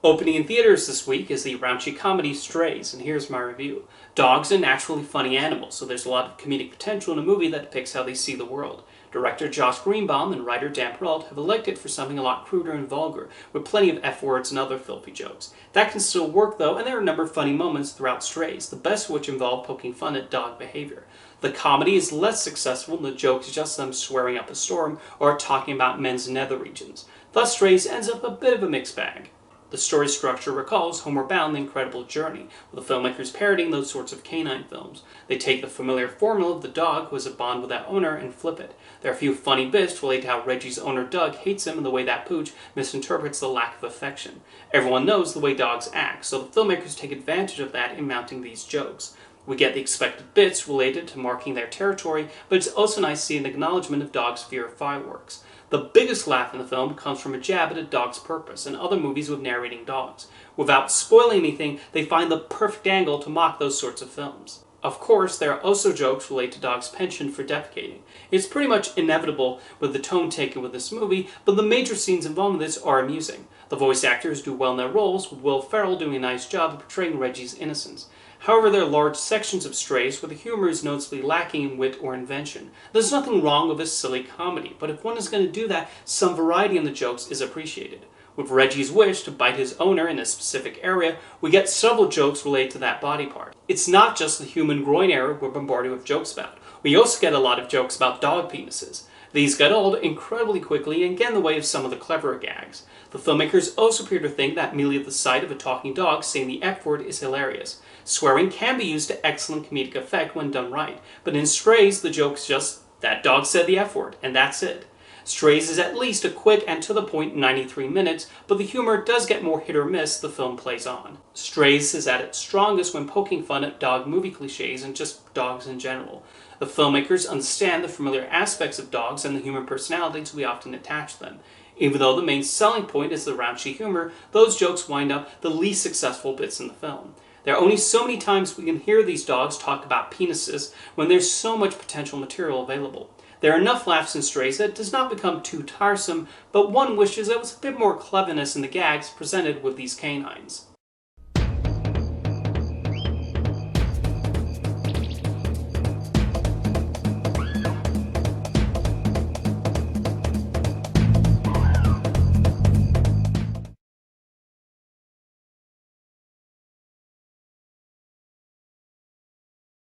Opening in theaters this week is the raunchy comedy Strays, and here's my review. Dogs are naturally funny animals, so there's a lot of comedic potential in a movie that depicts how they see the world. Director Josh Greenbaum and writer Dan Perrault have elected for something a lot cruder and vulgar, with plenty of F-words and other filthy jokes. That can still work though, and there are a number of funny moments throughout Strays, the best of which involve poking fun at dog behavior. The comedy is less successful and the joke is just them swearing up a storm or talking about men's nether regions. Thus Strays ends up a bit of a mixed bag. The story structure recalls Homeward Bound: The Incredible Journey, with the filmmakers parodying those sorts of canine films. They take the familiar formula of the dog who has a bond with that owner and flip it. There are a few funny bits related to how Reggie's owner Doug hates him and the way that pooch misinterprets the lack of affection. Everyone knows the way dogs act, so the filmmakers take advantage of that in mounting these jokes. We get the expected bits related to marking their territory, but it's also nice to see an acknowledgement of dogs' fear of fireworks. The biggest laugh in the film comes from a jab at a dog's purpose and other movies with narrating dogs. Without spoiling anything, they find the perfect angle to mock those sorts of films. Of course, there are also jokes related to dogs' penchant for defecating. It's pretty much inevitable with the tone taken with this movie, but the major scenes involved in this are amusing. The voice actors do well in their roles, with Will Ferrell doing a nice job of portraying Reggie's innocence. However, there are large sections of Strays where the humor is noticeably lacking in wit or invention. There's nothing wrong with a silly comedy, but if one is going to do that, some variety in the jokes is appreciated. With Reggie's wish to bite his owner in a specific area, we get several jokes related to that body part. It's not just the human groin area we're bombarded with jokes about. We also get a lot of jokes about dog penises. These get old incredibly quickly and get in the way of some of the cleverer gags. The filmmakers also appear to think that merely the sight of a talking dog saying the F-word is hilarious. Swearing can be used to excellent comedic effect when done right, but in Strays the joke's just, that dog said the F-word, and that's it. Strays is at least a quick and to the point 93 minutes, but the humor does get more hit or miss the film plays on. Strays is at its strongest when poking fun at dog movie cliches and just dogs in general. The filmmakers understand the familiar aspects of dogs and the human personalities we often attach to them. Even though the main selling point is the raunchy humor, those jokes wind up the least successful bits in the film. There are only so many times we can hear these dogs talk about penises when there's so much potential material available. There are enough laughs in Strays that it does not become too tiresome, but one wishes there was a bit more cleverness in the gags presented with these canines.